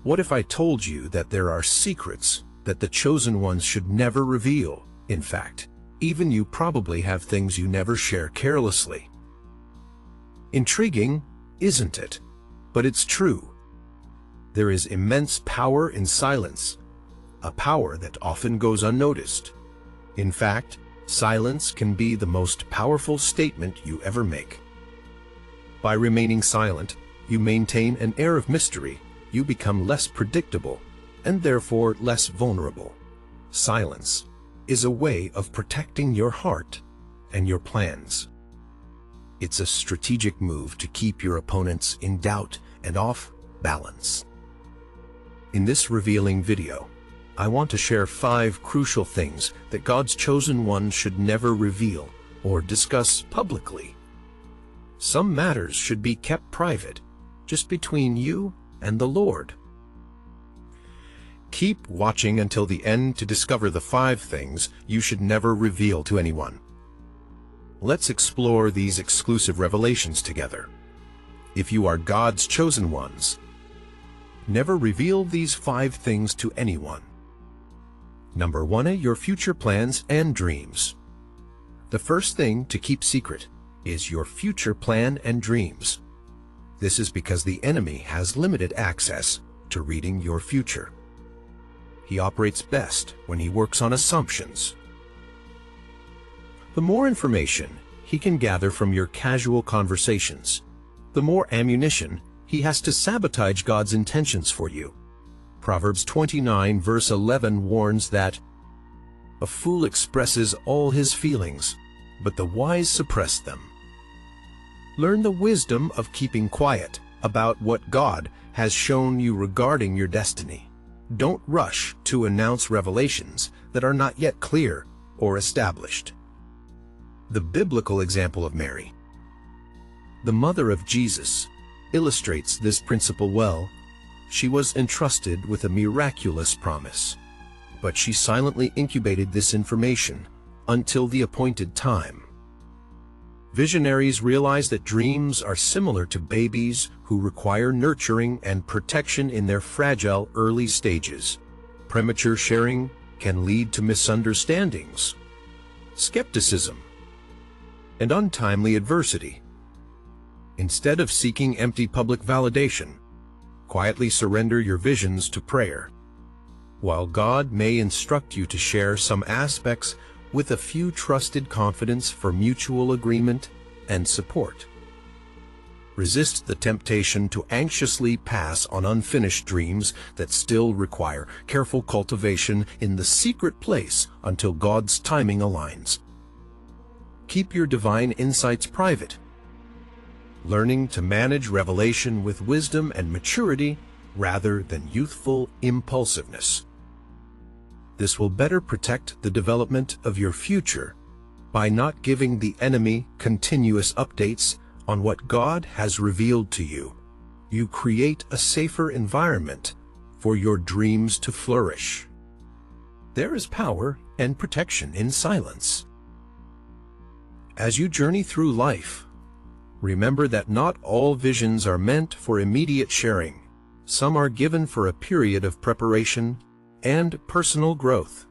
What if I told you that there are secrets that the chosen ones should never reveal? In fact, even you probably have things you never share carelessly. Intriguing, isn't it? But it's true. There is immense power in silence, a power that often goes unnoticed. In fact, silence can be the most powerful statement you ever make. By remaining silent, you maintain an air of mystery. You become less predictable and therefore less vulnerable. Silence is a way of protecting your heart and your plans. It's a strategic move to keep your opponents in doubt and off balance. In this revealing video, I want to share 5 crucial things that God's chosen ones should never reveal or discuss publicly. Some matters should be kept private, just between you and the Lord. Keep watching until the end to discover the 5 things you should never reveal to anyone. Let's explore these exclusive revelations together. If you are God's chosen ones, never reveal these 5 things to anyone. Number 1, your future plans and dreams. The first thing to keep secret is your future plan and dreams. This is because the enemy has limited access to reading your future. He operates best when he works on assumptions. The more information he can gather from your casual conversations, the more ammunition he has to sabotage God's intentions for you. Proverbs 29 verse 11 warns that a fool expresses all his feelings, but the wise suppress them. Learn the wisdom of keeping quiet about what God has shown you regarding your destiny. Don't rush to announce revelations that are not yet clear or established. The biblical example of Mary, the mother of Jesus, illustrates this principle well. She was entrusted with a miraculous promise, but she silently incubated this information until the appointed time. Visionaries realize that dreams are similar to babies who require nurturing and protection in their fragile early stages. Premature sharing can lead to misunderstandings, skepticism, and untimely adversity. Instead of seeking empty public validation, quietly surrender your visions to prayer. While God may instruct you to share some aspects with a few trusted confidants for mutual agreement and support, resist the temptation to anxiously pass on unfinished dreams that still require careful cultivation in the secret place until God's timing aligns. Keep your divine insights private, learning to manage revelation with wisdom and maturity rather than youthful impulsiveness. This will better protect the development of your future by not giving the enemy continuous updates on what God has revealed to you. You create a safer environment for your dreams to flourish. There is power and protection in silence. As you journey through life, remember that not all visions are meant for immediate sharing. Some are given for a period of preparation and personal growth,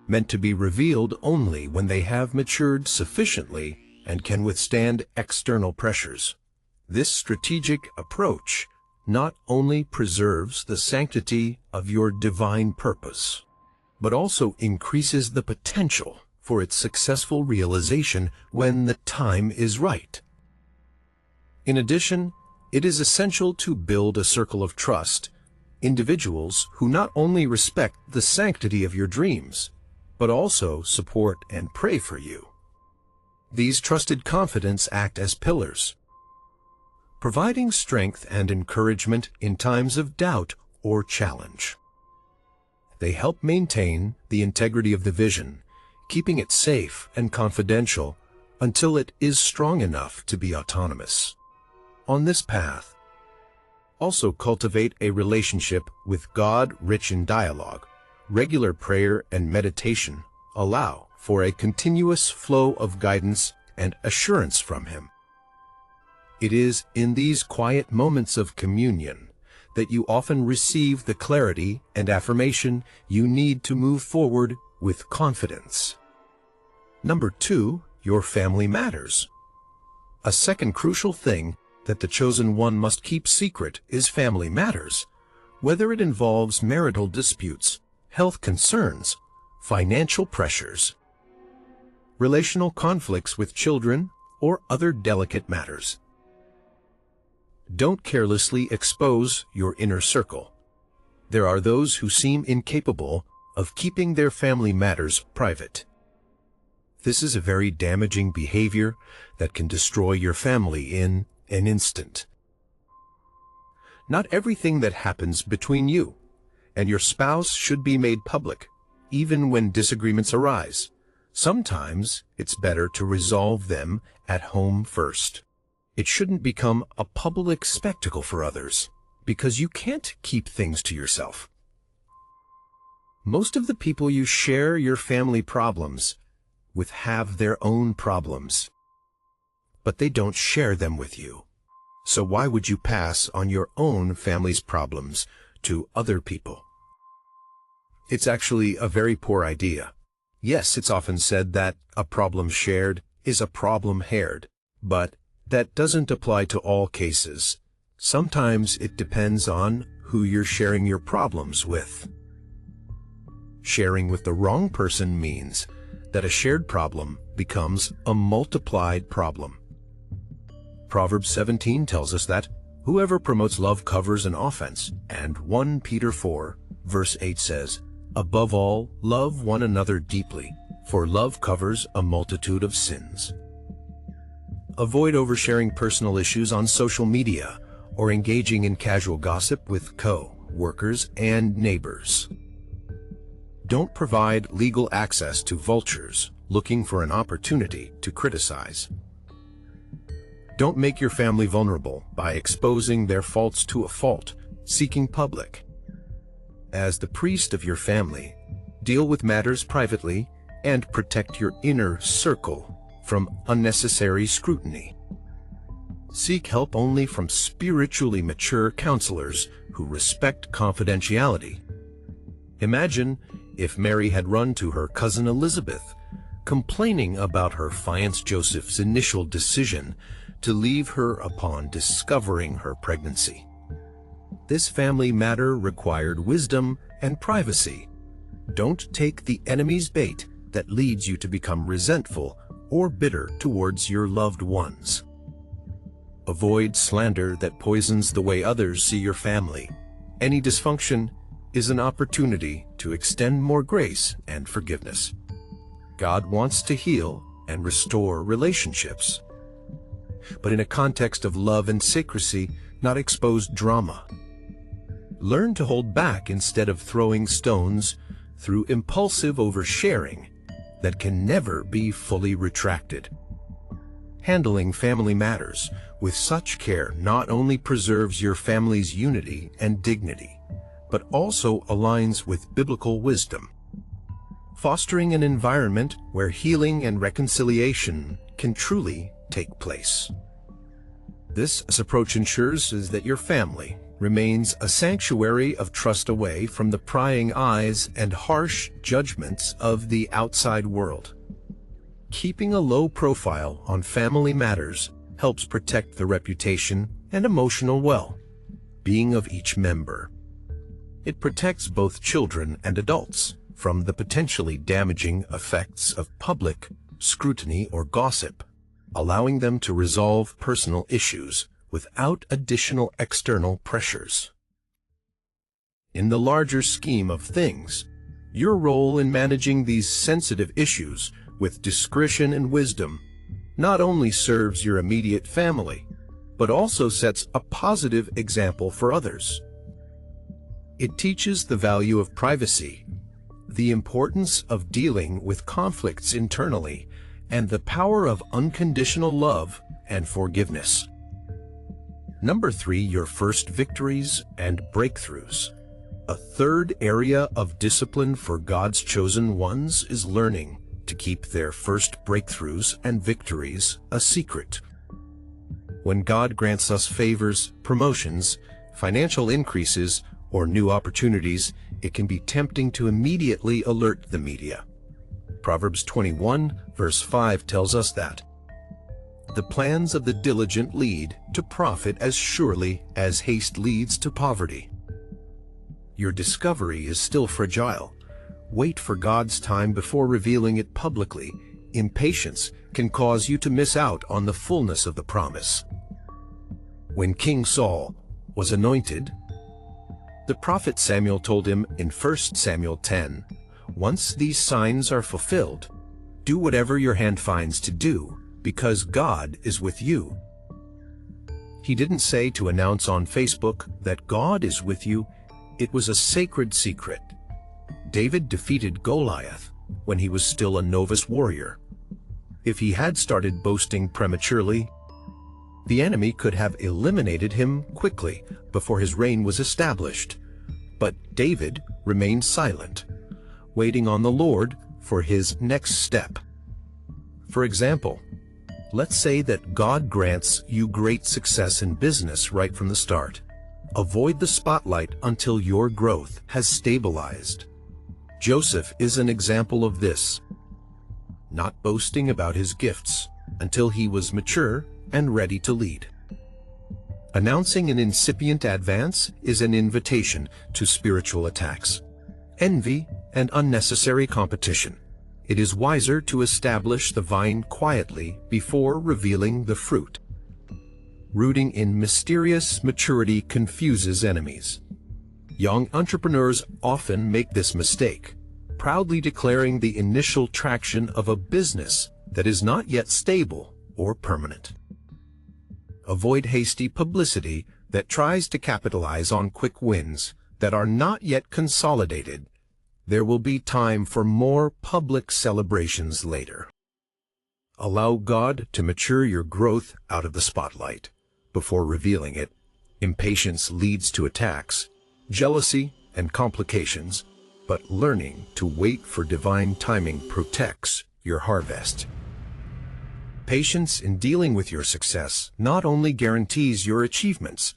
meant to be revealed only when they have matured sufficiently and can withstand external pressures. This strategic approach not only preserves the sanctity of your divine purpose, but also increases the potential for its successful realization when the time is right. In addition, it is essential to build a circle of trust, individuals who not only respect the sanctity of your dreams, but also support and pray for you. These trusted confidants act as pillars, providing strength and encouragement in times of doubt or challenge. They help maintain the integrity of the vision, keeping it safe and confidential until it is strong enough to be autonomous. On this path, also cultivate a relationship with God rich in dialogue. Regular prayer and meditation allow for a continuous flow of guidance and assurance from Him. It is in these quiet moments of communion that you often receive the clarity and affirmation you need to move forward with confidence. Number 2, your family matters. A second crucial thing that the chosen one must keep secret is family matters, whether it involves marital disputes, health concerns, financial pressures, relational conflicts with children, or other delicate matters. Don't carelessly expose your inner circle. There are those who seem incapable of keeping their family matters private. This is a very damaging behavior that can destroy your family in an instant. Not everything that happens between you and your spouse should be made public, even when disagreements arise. Sometimes it's better to resolve them at home first. It shouldn't become a public spectacle for others, because you can't keep things to yourself. Most of the people you share your family problems with have their own problems, but they don't share them with you. So why would you pass on your own family's problems to other people? It's actually a very poor idea. Yes, it's often said that a problem shared is a problem shared, but that doesn't apply to all cases. Sometimes it depends on who you're sharing your problems with. Sharing with the wrong person means that a shared problem becomes a multiplied problem. Proverbs 17 tells us that whoever promotes love covers an offense, and 1 Peter 4, verse 8 says, "Above all, love one another deeply, for love covers a multitude of sins." Avoid oversharing personal issues on social media or engaging in casual gossip with co-workers and neighbors. Don't provide legal access to vultures looking for an opportunity to criticize. Don't make your family vulnerable by exposing their faults to a fault-seeking public. As the priest of your family, deal with matters privately and protect your inner circle from unnecessary scrutiny. Seek help only from spiritually mature counselors who respect confidentiality. Imagine if Mary had run to her cousin Elizabeth, complaining about her fiancé Joseph's initial decision to leave her upon discovering her pregnancy. This family matter required wisdom and privacy. Don't take the enemy's bait that leads you to become resentful or bitter towards your loved ones. Avoid slander that poisons the way others see your family. Any dysfunction is an opportunity to extend more grace and forgiveness. God wants to heal and restore relationships, but in a context of love and secrecy, not expose drama. Learn to hold back instead of throwing stones through impulsive oversharing that can never be fully retracted. Handling family matters with such care not only preserves your family's unity and dignity, but also aligns with biblical wisdom, fostering an environment where healing and reconciliation can truly take place. This approach ensures that your family remains a sanctuary of trust away from the prying eyes and harsh judgments of the outside world. Keeping a low profile on family matters helps protect the reputation and emotional well-being of each member. It protects both children and adults from the potentially damaging effects of public scrutiny or gossip, allowing them to resolve personal issues without additional external pressures. In the larger scheme of things, your role in managing these sensitive issues with discretion and wisdom not only serves your immediate family, but also sets a positive example for others. It teaches the value of privacy, the importance of dealing with conflicts internally, and the power of unconditional love and forgiveness. Number 3, your first victories and breakthroughs. A third area of discipline for God's chosen ones is learning to keep their first breakthroughs and victories a secret. When God grants us favors, promotions, financial increases, or new opportunities, it can be tempting to immediately alert the media. Proverbs 21, verse 5 tells us that the plans of the diligent lead to profit as surely as haste leads to poverty. Your discovery is still fragile. Wait for God's time before revealing it publicly. Impatience can cause you to miss out on the fullness of the promise. When King Saul was anointed, the prophet Samuel told him in 1 Samuel 10, "Once these signs are fulfilled, do whatever your hand finds to do, because God is with you." He didn't say to announce on Facebook that God is with you. It was a sacred secret. David defeated Goliath when he was still a novice warrior. If he had started boasting prematurely, the enemy could have eliminated him quickly before his reign was established. But David remained silent, waiting on the Lord for his next step. For example, let's say that God grants you great success in business right from the start. Avoid the spotlight until your growth has stabilized. Joseph is an example of this, not boasting about his gifts until he was mature and ready to lead. Announcing an incipient advance is an invitation to spiritual attacks, envy, and unnecessary competition. It is wiser to establish the vine quietly before revealing the fruit. Rooting in mysterious maturity confuses enemies. Young entrepreneurs often make this mistake, proudly declaring the initial traction of a business that is not yet stable or permanent. Avoid hasty publicity that tries to capitalize on quick wins that are not yet consolidated. There will be time for more public celebrations later. Allow God to mature your growth out of the spotlight before revealing it. Impatience leads to attacks, jealousy, and complications, but learning to wait for divine timing protects your harvest. Patience in dealing with your success not only guarantees your achievements,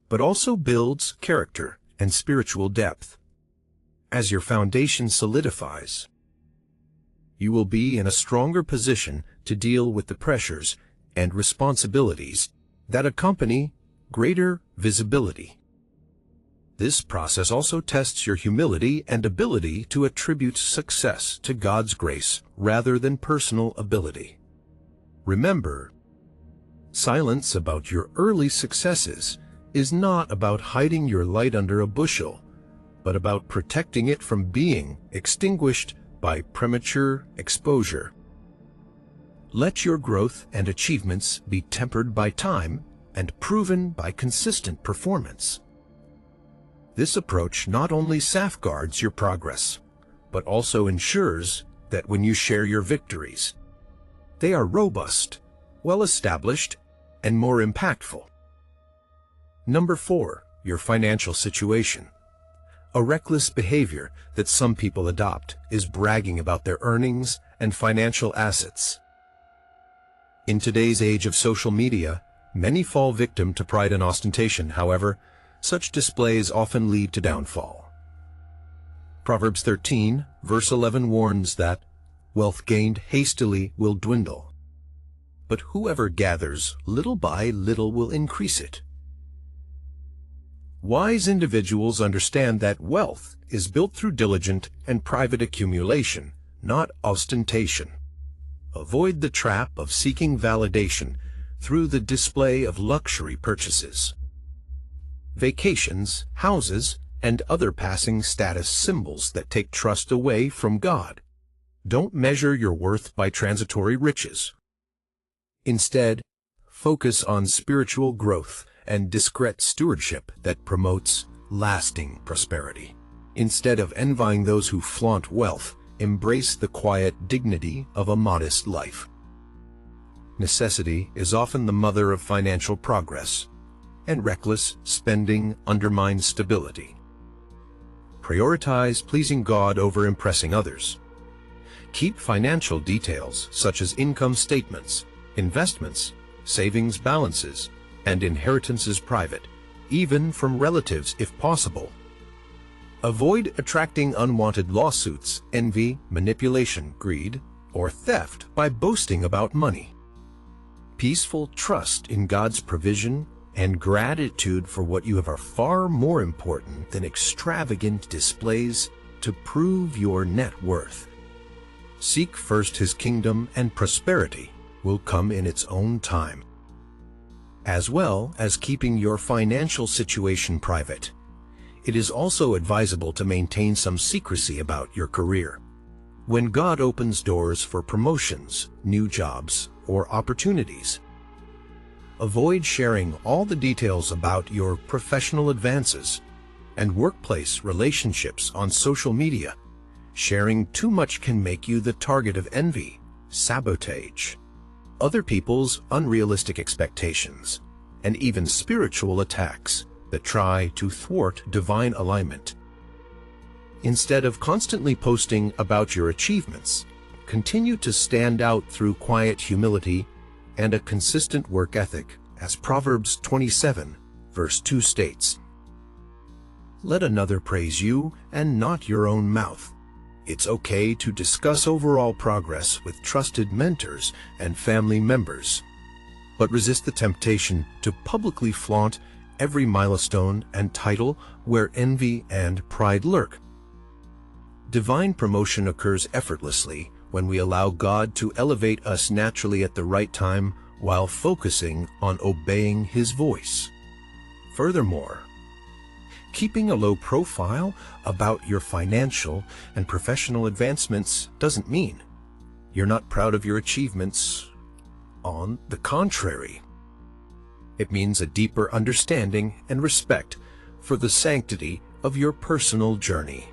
but also builds character and spiritual depth. As your foundation solidifies, you will be in a stronger position to deal with the pressures and responsibilities that accompany greater visibility. This process also tests your humility and ability to attribute success to God's grace rather than personal ability. Remember, silence about your early successes is not about hiding your light under a bushel, but about protecting it from being extinguished by premature exposure. Let your growth and achievements be tempered by time and proven by consistent performance. This approach not only safeguards your progress, but also ensures that when you share your victories, they are robust, well-established, and more impactful. Number 4, your financial situation. A reckless behavior that some people adopt is bragging about their earnings and financial assets. In today's age of social media, many fall victim to pride and ostentation. However, such displays often lead to downfall. Proverbs 13, verse 11 warns that wealth gained hastily will dwindle, but whoever gathers little by little will increase it. Wise individuals understand that wealth is built through diligent and private accumulation, not ostentation. Avoid the trap of seeking validation through the display of luxury purchases. Vacations, houses, and other passing status symbols that take trust away from God. Don't measure your worth by transitory riches. Instead, focus on spiritual growth and discreet stewardship that promotes lasting prosperity. Instead of envying those who flaunt wealth, embrace the quiet dignity of a modest life. Necessity is often the mother of financial progress, and reckless spending undermines stability. Prioritize pleasing God over impressing others. Keep financial details such as income statements, investments, savings balances, and inheritances private, even from relatives if possible. Avoid attracting unwanted lawsuits, envy, manipulation, greed, or theft by boasting about money. Peaceful trust in God's provision and gratitude for what you have are far more important than extravagant displays to prove your net worth. Seek first His kingdom, and prosperity will come in its own time. As well as keeping your financial situation private, it is also advisable to maintain some secrecy about your career. When God opens doors for promotions, new jobs, or opportunities, avoid sharing all the details about your professional advances and workplace relationships on social media. Sharing too much can make you the target of envy, sabotage, other people's unrealistic expectations, and even spiritual attacks that try to thwart divine alignment. Instead of constantly posting about your achievements, continue to stand out through quiet humility and a consistent work ethic, as Proverbs 27, verse 2 states. Let another praise you and not your own mouth. It's okay to discuss overall progress with trusted mentors and family members, but resist the temptation to publicly flaunt every milestone and title where envy and pride lurk. Divine promotion occurs effortlessly when we allow God to elevate us naturally at the right time while focusing on obeying His voice. Furthermore, keeping a low profile about your financial and professional advancements doesn't mean you're not proud of your achievements. On the contrary, it means a deeper understanding and respect for the sanctity of your personal journey.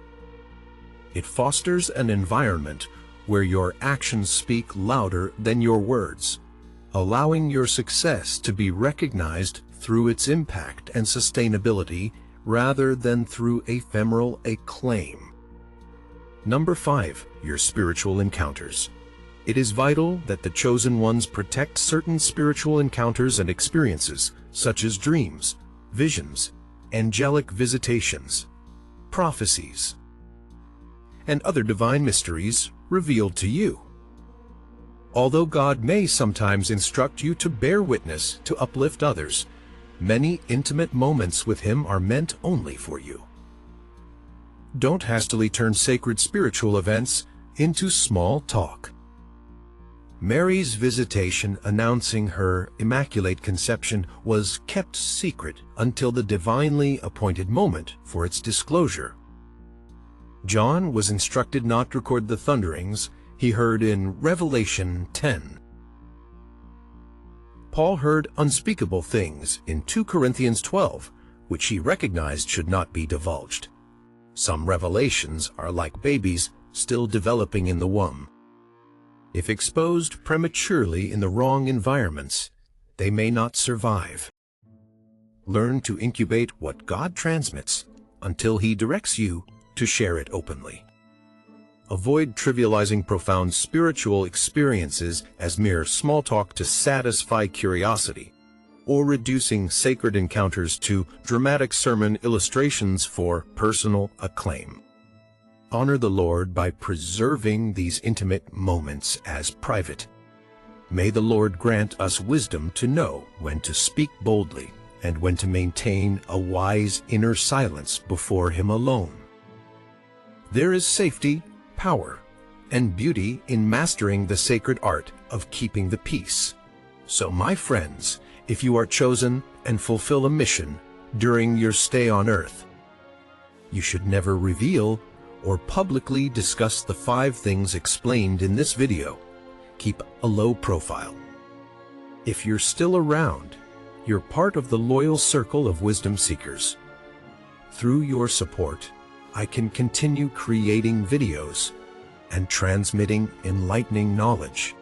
It fosters an environment where your actions speak louder than your words, allowing your success to be recognized through its impact and sustainability rather than through ephemeral acclaim. Number 5, your spiritual encounters. It is vital that the chosen ones protect certain spiritual encounters and experiences, such as dreams, visions, angelic visitations, prophecies, and other divine mysteries revealed to you. Although God may sometimes instruct you to bear witness to uplift others, many intimate moments with Him are meant only for you. Don't hastily turn sacred spiritual events into small talk. Mary's visitation announcing her Immaculate Conception was kept secret until the divinely appointed moment for its disclosure. John was instructed not to record the thunderings he heard in Revelation 10. Paul heard unspeakable things in 2 Corinthians 12, which he recognized should not be divulged. Some revelations are like babies still developing in the womb. If exposed prematurely in the wrong environments, they may not survive. Learn to incubate what God transmits until He directs you to share it openly. Avoid trivializing profound spiritual experiences as mere small talk to satisfy curiosity, or reducing sacred encounters to dramatic sermon illustrations for personal acclaim. Honor the Lord by preserving these intimate moments as private. May the Lord grant us wisdom to know when to speak boldly and when to maintain a wise inner silence before Him alone. There is safety, power, and beauty in mastering the sacred art of keeping the peace. So, my friends, if you are chosen and fulfill a mission during your stay on earth, you should never reveal or publicly discuss the 5 things explained in this video. Keep a low profile. If you're still around, you're part of the loyal circle of wisdom seekers. Through your support, I can continue creating videos and transmitting enlightening knowledge.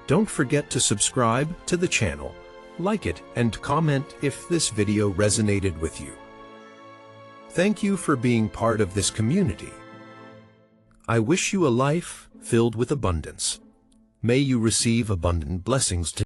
Don't forget to subscribe to the channel, like it, and comment if this video resonated with you. Thank you for being part of this community. I wish you a life filled with abundance. May you receive abundant blessings today.